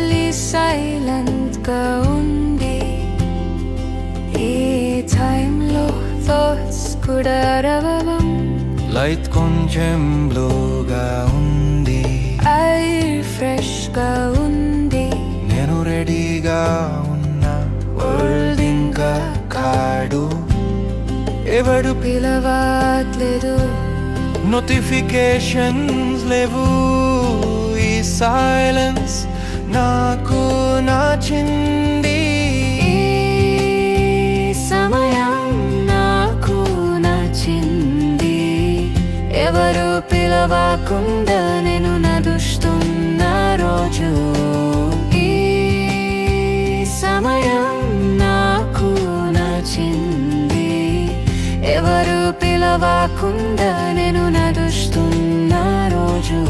మళ్ళీ సైలెంట్ గా ఉంది. ఈ టైంలో థాట్స్ కూడా రవవం. లైట్ కొంచెం బ్లూగా ఉంది, ఎయిర్ ఫ్రెష్ గా ఉంది. నేను రెడీగా ఉన్నా, వరల్డ్ ఇంకా కాడు. ఎవడు పిలవట్లేదు, నోటిఫికేషన్స్ లేవు. ఈ సైలెన్స్ నాకు నచ్చింది. ఈ సమయం నాకు నచ్చింది. ఎవరు పిలవకుండా నేను నడుస్తున్న రోజు. ఈ సమయం నాకు నచ్చింది. ఎవరు పిలవకుండా నేను నడుస్తున్న రోజు.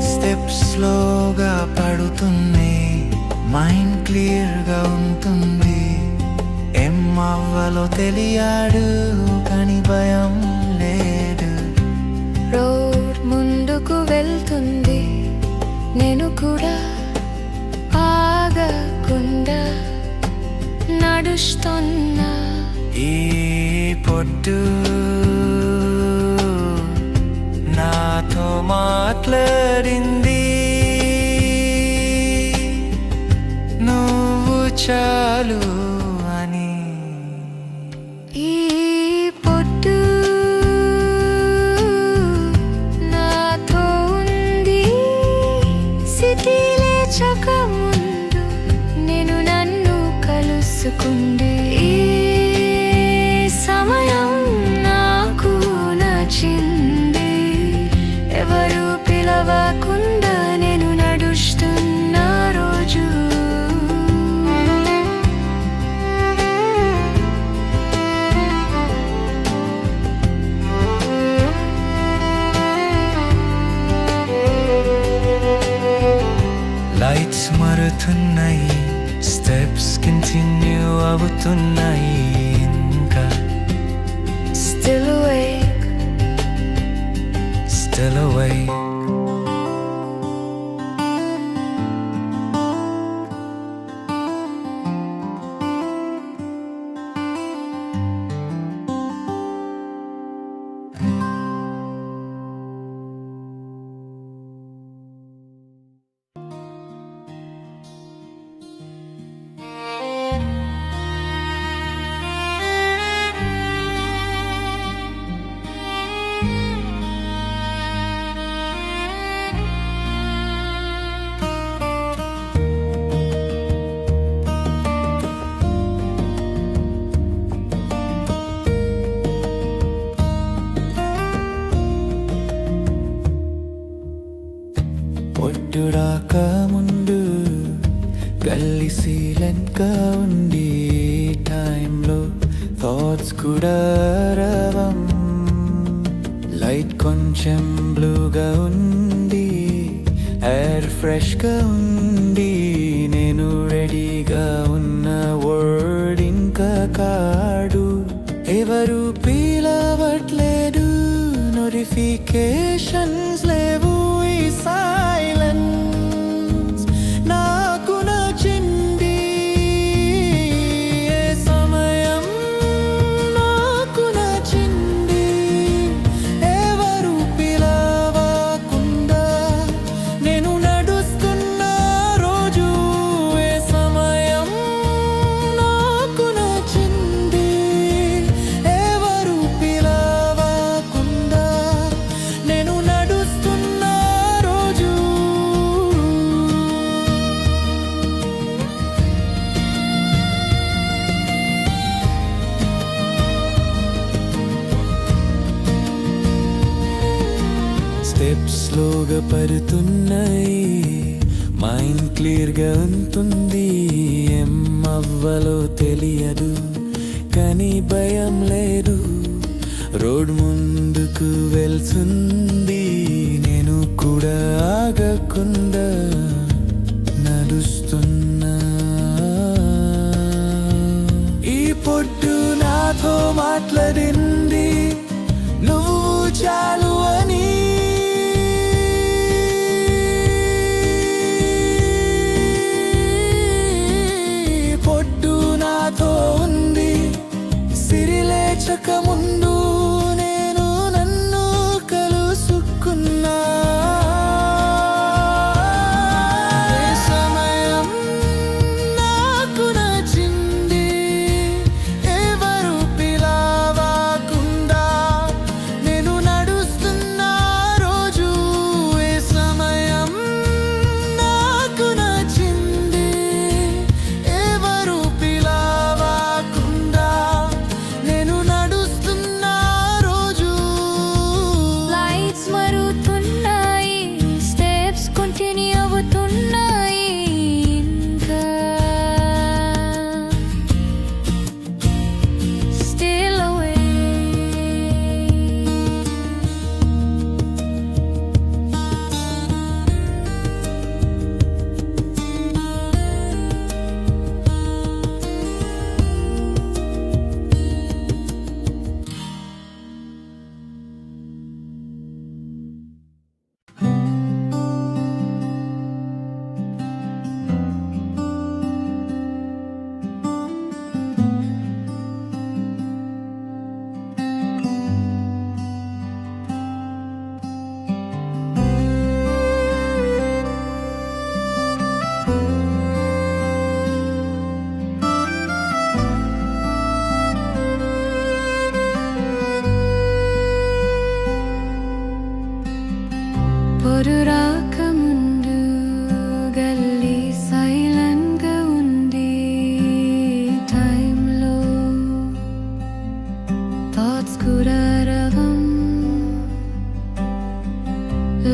స్టెప్స్ స్లోగా పడుతున్నాయి, మైండ్ క్లియర్గా ఉంటుంది. ఏం అవ్వాలో తెలియడు, కానీ భయం లేదు. రోడ్ ముందుకు వెళ్తుంది, నేను కూడా ఆగకుండా నడుస్తున్నా. ఈ పొద్దు నాతో మాట్లాడింది, నువ్వు చాలు అని. ఈ పొద్దు నాతో ఉంది. సిటీ లేచక ముందు నేను నన్ను కలుసుకుంది. ఈ సమయం నాకు నచ్చింది. ఎవరు పిలవకుండా నేను నడుస్తున్న రోజు. లైట్స్ మారుతున్నాయి, స్టెప్స్ కంటిన్యూ అవుతున్నాయి. ఇంకా Still awake, still awake. పొట్టుడాక ముందు కలిసి లెన్కా ఉండి, టైంలో థాట్స్ కూడా రవం. లైట్ కొంచెం బ్లూగా ఉంది, ఎయిర్ ఫ్రెష్గా ఉంది. నేను రెడీగా ఉన్న, వర్డ్ ఇంకా కాడు. ఎవరు పిలవట్లేదు, నోటిఫికేషన్స్ లేవు. ఈ సైలెన్స్ నాకు నచ్చింది. ఏ సమయం నాకు నచ్చింది. ఎవరు పిలవకుండా నేను నడుస్తున్న రోజు. ఏ సమయం నాకు నచ్చింది. ఎవరు పిలవకుండా నేను నడుస్తున్న రోజు. స్టెప్స్ స్లోగా పడుతున్నాయి, మైండ్ క్లియర్గా ఉంటుంది. ఏం అవ్వాలో తెలియదు, కానీ భయం లేదు. రోడ్ ముందుకు వెళ్తుంది, నేను కూడా ఆగకుండా నడుస్తున్నా మాట్లాడింది నువ్వు చాలు అని. పొట్టు నాతో ఉంది సిరిలేచక ముందు నేను నన్ను కలుసుకున్నా. సమయం నాకు నచ్చింది ఎవరు పిలవకుండా నేను నడుస్తున్న రోజు. ఏ సమయం నాకు నచ్చింది ఎవరు పిలవకుండా నేను నడుస్తున్న రోజు. లైట్స్ మరుగుతున్నాయి, స్టెప్స్ కంటిన్యూ అవుతున్నాయి. ఇంకా still away. పొరు రాకముందు గల్లీ సైలెంట్ గా ఉంది. టైంలో థాట్స్ కూడా రవం.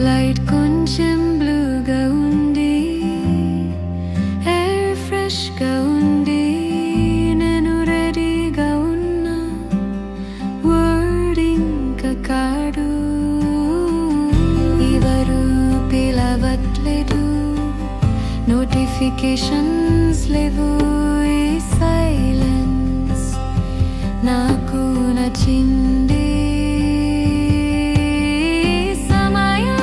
లైట్ కొంచెం బ్లూగా ఉంది, ఎయిర్ ఫ్రెష్ గా ఉంది. నేను రెడీగా ఉన్నా, వర్డ్ ఇంకా కాడు. ఎవరు పిలవట్లేదు, నోటిఫికేషన్స్ లేవు. ఈ సైలెన్స్ నాకు నచ్చింది. సమయం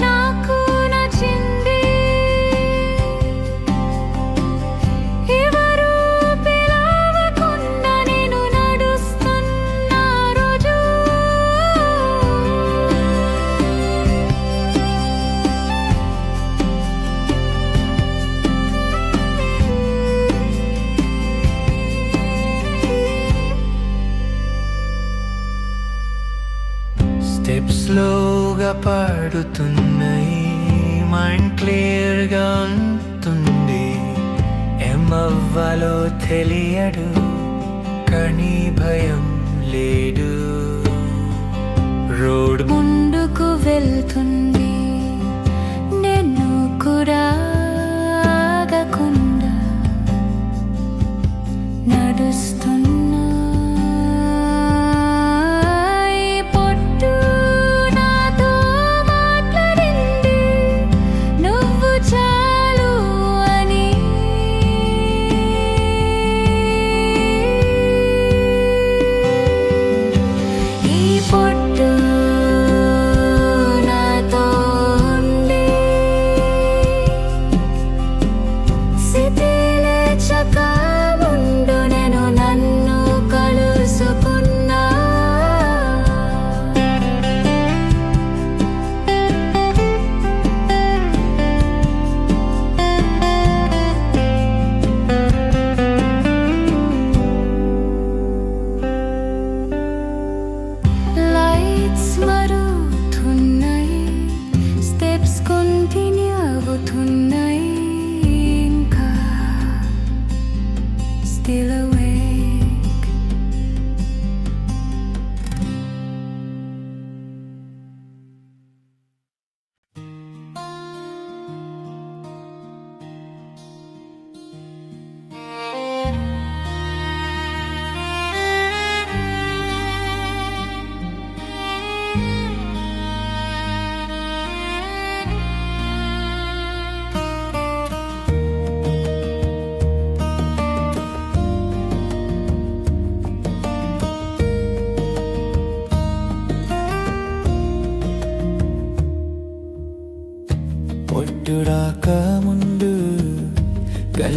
నాకు నచ్చింది ఎవరు పిలవకుండా నేను నడుస్తున్న రోజు. స్టెప్స్ స్లోగా పడుతున్నాయి, మైండ్ క్లియర్ గా ఉంటుంది. ఏమవ్వాలో తెలియడు కానీ భయం లేదు. రోడ్ ముందుకు వెళ్తుంది, నేను కూడా ఆగకుండా నడుస్తున్నా. ఈ పొట్టు నాతో మాట్లాడింది నువ్వు చాలు అని. ఈ పొట్టు నాతో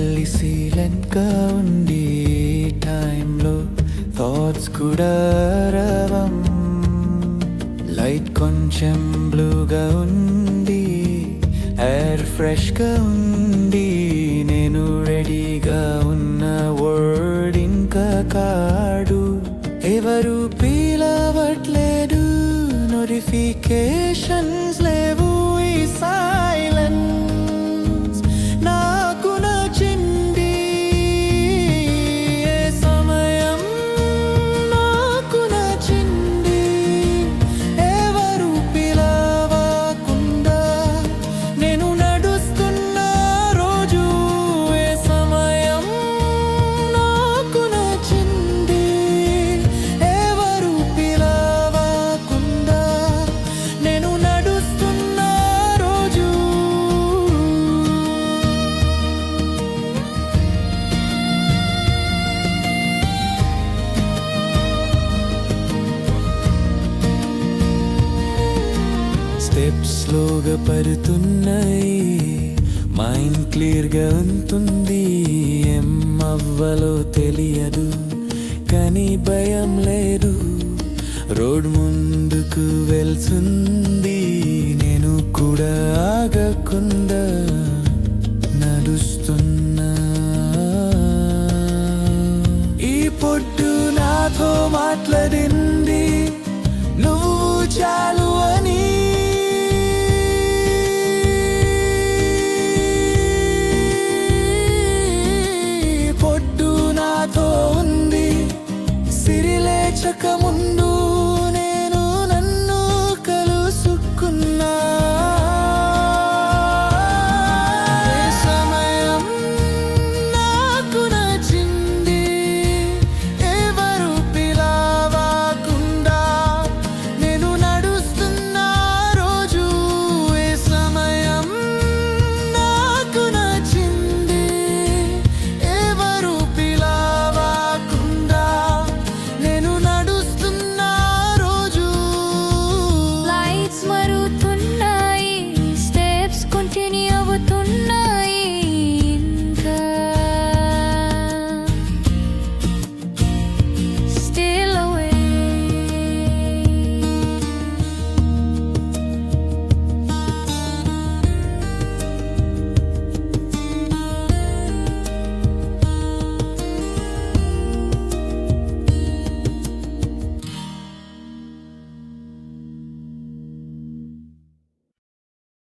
వెళ్ళి సైలెంట్ గా ఉండి టైంలో థాట్స్ కూడా రవం. లైట్ కొంచెం బ్లూగా ఉంది, ఎయిర్ ఫ్రెష్ గా ఉంది. నేను రెడీగా ఉన్న వర్డ్ ఇంకా కాడు. ఎవరు పిలవట్లేదు, నోటిఫికేషన్స్ లేవు. ఈ సైలెన్స్ నాకు నచ్చింది. ఏ సమయం నాకు నచ్చింది. ఎవరు పిలవకుండా నేను నడుస్తున్న రోజు. ఏ సమయం నాకు నచ్చింది. ఎవరు పిలవకుండా నేను నడుస్తున్న రోజు. స్టెప్స్ స్లోగా పడుతున్నాయి, మైండ్ క్లియర్గా ఉంటుంది. ఏం అవ్వాలో తెలియదు, కానీ భయం లేదు. రోడ్ ముందుకు వెళ్తుంది, నేను కూడా ఆగకుండా నడుస్తున్నా. ఈ పొట్టు నాతో మాట్లాడింది, నువ్వు చాలు అని. పొట్టు నాతో ఉంది, సిరిలేచక ముందు నేను నన్ను కలుసుకున్నా. ఏ సమయం నాకు నచ్చింది. ఎవరు పిలవకుండా నేను నడుస్తున్న రోజు. ఏ సమయం నాకు నచ్చింది. ఎవరు పిలవకుండా నేను నడుస్తున్న రోజు. లైట్స్ మరుగుతున్నా,